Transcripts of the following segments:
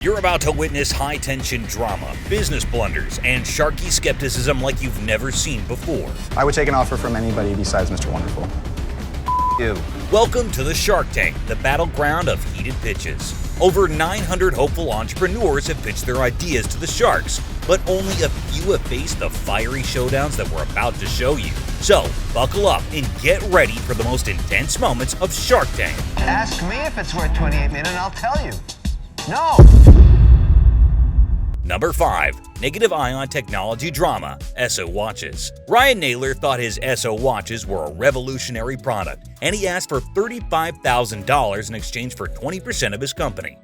You're about to witness high-tension drama, business blunders, and sharky skepticism like you've never seen before. I would take an offer from anybody besides Mr. Wonderful. You. Welcome to the Shark Tank, the battleground of heated pitches. Over 900 hopeful entrepreneurs have pitched their ideas to the sharks, but only a few have faced the fiery showdowns that we're about to show you. So, buckle up and get ready for the most intense moments of Shark Tank. Ask me if it's worth 28 million and I'll tell you. No! Number 5. Negative ion technology drama, ESSO watches. Ryan Naylor thought his ESSO watches were a revolutionary product, and he asked for $35,000 in exchange for 20% of his company.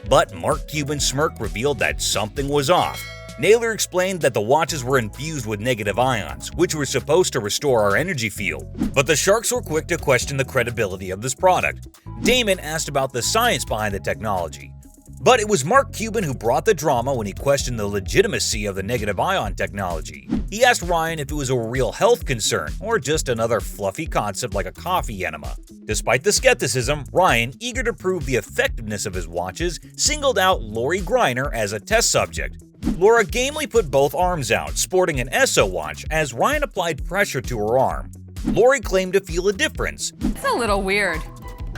But Mark Cuban's smirk revealed that something was off. Naylor explained that the watches were infused with negative ions, which were supposed to restore our energy field. But the sharks were quick to question the credibility of this product. Damon asked about the science behind the technology. But it was Mark Cuban who brought the drama when he questioned the legitimacy of the negative ion technology. He asked Ryan if it was a real health concern or just another fluffy concept like a coffee enema. Despite the skepticism, Ryan, eager to prove the effectiveness of his watches, singled out Lori Greiner as a test subject. Laura gamely put both arms out, sporting an ESSO watch, as Ryan applied pressure to her arm. Lori claimed to feel a difference. It's a little weird.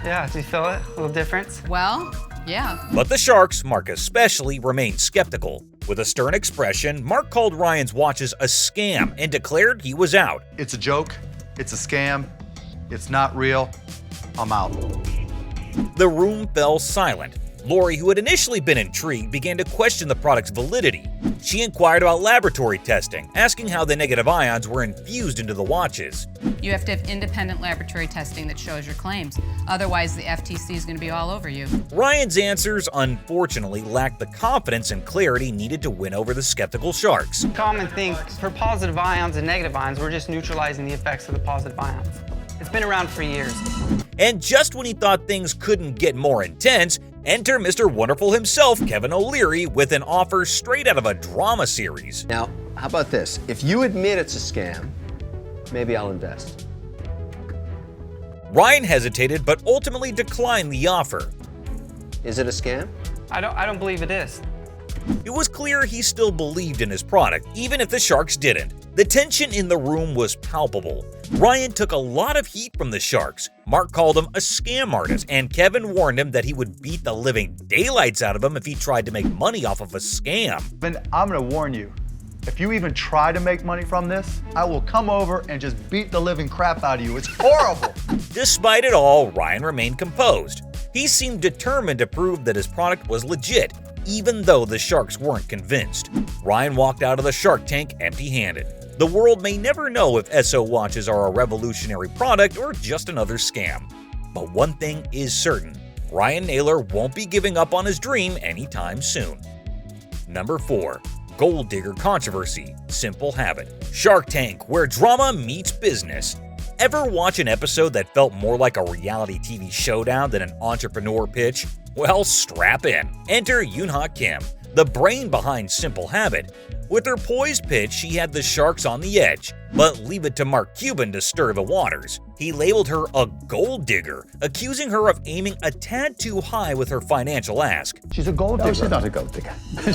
Yeah, do you feel it? A little difference? Well, yeah. But the sharks, Mark especially, remained skeptical. With a stern expression, Mark called Ryan's watches a scam and declared he was out. It's a joke. It's a scam. It's not real. I'm out. The room fell silent. Lori, who had initially been intrigued, began to question the product's validity. She inquired about laboratory testing, asking how the negative ions were infused into the watches. You have to have independent laboratory testing that shows your claims. Otherwise, the FTC is going to be all over you. Ryan's answers, unfortunately, lacked the confidence and clarity needed to win over the skeptical sharks. Common thing for positive ions and negative ions, we're just neutralizing the effects of the positive ions. It's been around for years. And just when he thought things couldn't get more intense, enter Mr. Wonderful himself, Kevin O'Leary, with an offer straight out of a drama series. Now, how about this? If you admit it's a scam, maybe I'll invest. Ryan hesitated but ultimately declined the offer. Is it a scam? I don't believe it is. It was clear he still believed in his product, even if the sharks didn't. The tension in the room was palpable. Ryan took a lot of heat from the sharks. Mark called him a scam artist, and Kevin warned him that he would beat the living daylights out of him if he tried to make money off of a scam. And I'm gonna warn you, if you even try to make money from this, I will come over and just beat the living crap out of you. It's horrible. Despite it all, Ryan remained composed. He seemed determined to prove that his product was legit, even though the sharks weren't convinced. Ryan walked out of the Shark Tank empty-handed. The world may never know if ESSO watches are a revolutionary product or just another scam. But one thing is certain, Ryan Naylor won't be giving up on his dream anytime soon. Number 4. Gold digger controversy, simple habit. Shark Tank, where drama meets business. Ever watch an episode that felt more like a reality TV showdown than an entrepreneur pitch? Well, strap in. Enter Yoon-ha Kim, the brain behind Simple Habit. With her poised pitch, she had the sharks on the edge. But leave it to Mark Cuban to stir the waters. He labeled her a gold digger, accusing her of aiming a tad too high with her financial ask. She's a gold digger. No, she's not a gold digger. Did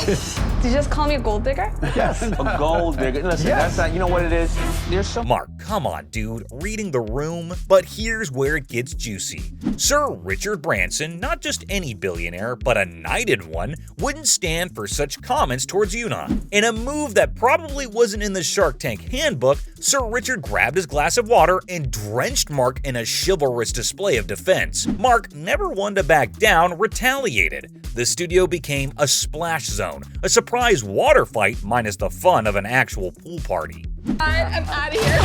you just call me a gold digger? Yes. A gold digger. Listen, that's not, you know what it is? There's so Mark, come on, dude, reading the room. But here's where it gets juicy. Sir Richard Branson, not just any billionaire, but a knighted one, wouldn't stand for such comments towards Yoon-ha. In a move that probably wasn't in the Shark Tank handbook, Sir Richard grabbed his glass of water and drenched Mark in a chivalrous display of defense. Mark, never one to back down, retaliated. The studio became a splash zone, a surprise water fight minus the fun of an actual pool party. I'm out of here.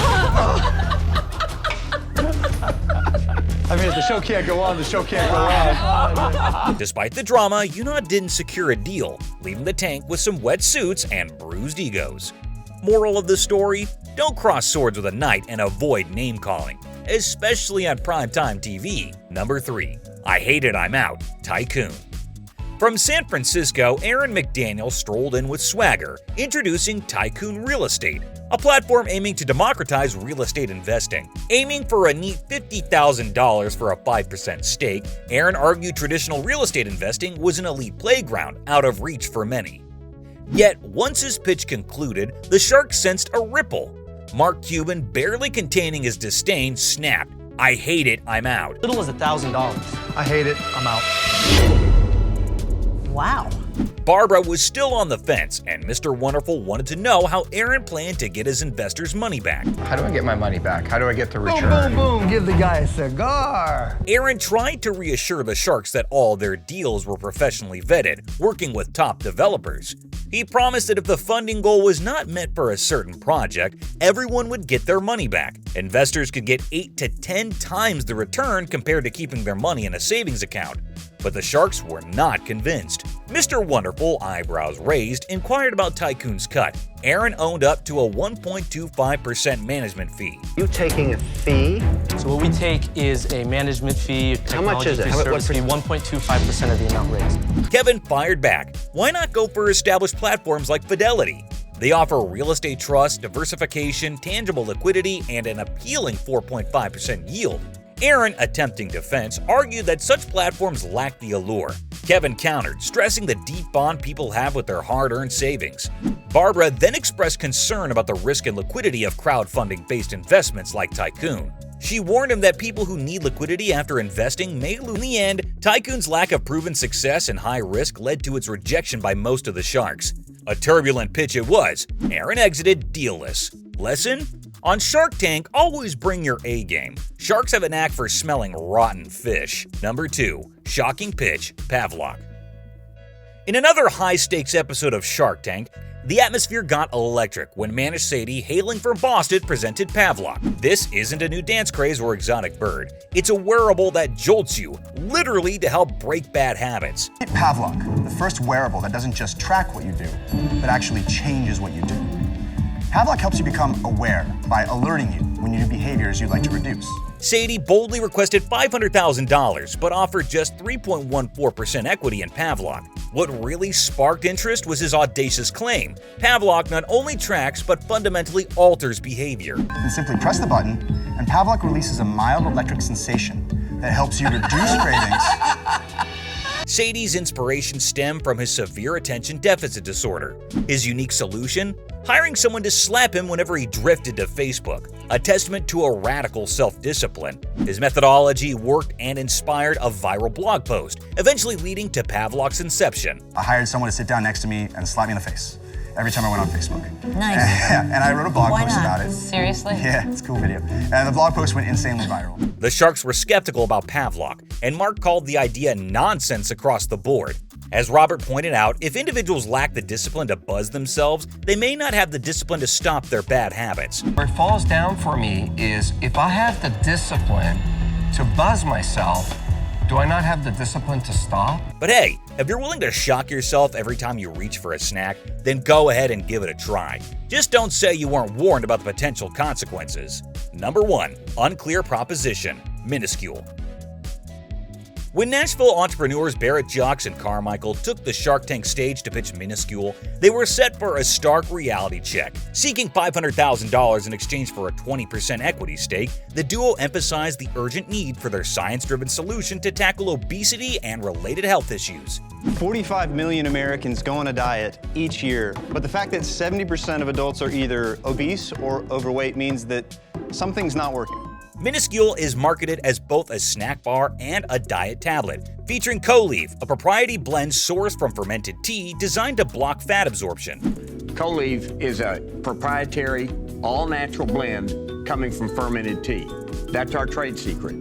I mean, if the show can't go on, the show can't go on. Despite the drama, Yoon-ha didn't secure a deal, leaving the tank with some wet suits and bruised egos. Moral of the story? Don't cross swords with a knight and avoid name-calling, especially on primetime TV. Number 3. I hate it, I'm out. Tycoon. From San Francisco, Aaron McDaniel strolled in with swagger, introducing Tycoon Real Estate, a platform aiming to democratize real estate investing. Aiming for a neat $50,000 for a 5% stake, Aaron argued traditional real estate investing was an elite playground out of reach for many. Yet, once his pitch concluded, the shark sensed a ripple. Mark Cuban, barely containing his disdain, snapped, "I hate it, I'm out." Little as $1,000. I hate it. I'm out. Wow. Barbara was still on the fence, and Mr. Wonderful wanted to know how Aaron planned to get his investors' money back. How do I get my money back? How do I get the Boom, return? boom, boom. Give the guy a cigar. Aaron tried to reassure the sharks that all their deals were professionally vetted, working with top developers. He promised that if the funding goal was not met for a certain project, everyone would get their money back. Investors could get 8 to 10 times the return compared to keeping their money in a savings account. But the sharks were not convinced. Mr. Wonderful, eyebrows raised, inquired about Tycoon's cut. Aaron owned up to a 1.25% management fee. You taking a fee? So what we take is a management fee, How much is it? technology fee, service fee, 1.25% of the amount raised. Kevin fired back. Why not go for established platforms like Fidelity? They offer real estate trust, diversification, tangible liquidity, and an appealing 4.5% yield. Aaron, attempting defense, argued that such platforms lack the allure. Kevin countered, stressing the deep bond people have with their hard-earned savings. Barbara then expressed concern about the risk and liquidity of crowdfunding-based investments like Tycoon. She warned him that people who need liquidity after investing may lose. In the end, Tycoon's lack of proven success and high risk led to its rejection by most of the sharks. A turbulent pitch it was. Aaron exited dealless. Lesson? On Shark Tank, always bring your A game. Sharks have a knack for smelling rotten fish. Number 2. Shocking pitch, Pavlok. In another high-stakes episode of Shark Tank, the atmosphere got electric when Manish Sethi, hailing from Boston, presented Pavlok. This isn't a new dance craze or exotic bird. It's a wearable that jolts you, literally to help break bad habits. Pavlok, the first wearable that doesn't just track what you do, but actually changes what you do. Pavlok helps you become aware by alerting you when you do behaviors you'd like to reduce. Sethi boldly requested $500,000, but offered just 3.14% equity in Pavlok. What really sparked interest was his audacious claim. Pavlok not only tracks, but fundamentally alters behavior. Then simply press the button, and Pavlok releases a mild electric sensation that helps you reduce cravings. Sethi's inspiration stemmed from his severe attention deficit disorder. His unique solution? Hiring someone to slap him whenever he drifted to Facebook, a testament to a radical self-discipline. His methodology worked and inspired a viral blog post, eventually leading to Pavlok's inception. I hired someone to sit down next to me and slap me in the face every time I went on Facebook. Nice. And I wrote a blog Why post not? about it. Seriously? Yeah, it's a cool video. And the blog post went insanely viral. The sharks were skeptical about Pavlok, and Mark called the idea nonsense across the board. As Robert pointed out, if individuals lack the discipline to buzz themselves, they may not have the discipline to stop their bad habits. Where it falls down for me is if I have the discipline to buzz myself, do I not have the discipline to stop? But hey, if you're willing to shock yourself every time you reach for a snack, then go ahead and give it a try. Just don't say you weren't warned about the potential consequences. Number 1. Unclear Proposition, minuscule. When Nashville entrepreneurs Barrett Jocks and Carmichael took the Shark Tank stage to pitch Minuscule, they were set for a stark reality check. Seeking $500,000 in exchange for a 20% equity stake, the duo emphasized the urgent need for their science-driven solution to tackle obesity and related health issues. 45 million Americans go on a diet each year, but the fact that 70% of adults are either obese or overweight means that something's not working. Minuscule is marketed as both a snack bar and a diet tablet, featuring CoLeave, a proprietary blend sourced from fermented tea designed to block fat absorption. CoLeave is a proprietary, all-natural blend coming from fermented tea. That's our trade secret.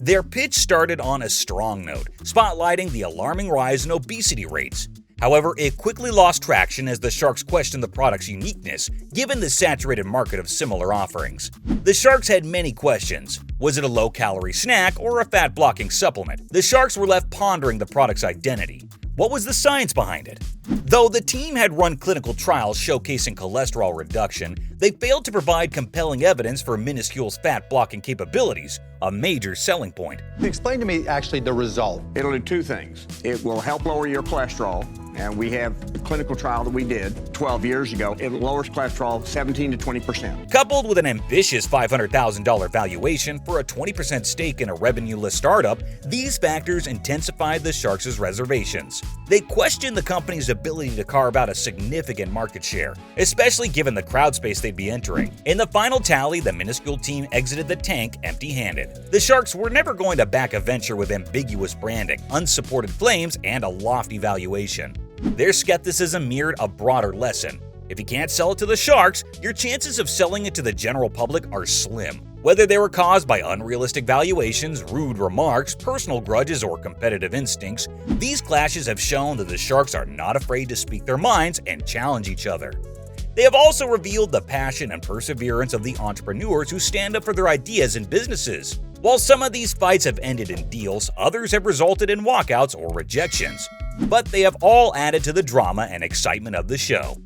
Their pitch started on a strong note, spotlighting the alarming rise in obesity rates. However, it quickly lost traction as the sharks questioned the product's uniqueness, given the saturated market of similar offerings. The sharks had many questions. Was it a low-calorie snack or a fat-blocking supplement? The sharks were left pondering the product's identity. What was the science behind it? Though the team had run clinical trials showcasing cholesterol reduction, they failed to provide compelling evidence for Minuscule's fat-blocking capabilities, a major selling point. Explain to me actually the result. It'll do two things. It will help lower your cholesterol And we have the clinical trial that we did 12 years ago. It lowers cholesterol 17 to 20%. Coupled with an ambitious $500,000 valuation for a 20% stake in a revenue-less startup, these factors intensified the Sharks' reservations. They questioned the company's ability to carve out a significant market share, especially given the crowd space they'd be entering. In the final tally, the minuscule team exited the tank empty-handed. The Sharks were never going to back a venture with ambiguous branding, unsupported claims, and a lofty valuation. Their skepticism mirrored a broader lesson. If you can't sell it to the Sharks, your chances of selling it to the general public are slim. Whether they were caused by unrealistic valuations, rude remarks, personal grudges, or competitive instincts, these clashes have shown that the Sharks are not afraid to speak their minds and challenge each other. They have also revealed the passion and perseverance of the entrepreneurs who stand up for their ideas and businesses. While some of these fights have ended in deals, others have resulted in walkouts or rejections. But they have all added to the drama and excitement of the show.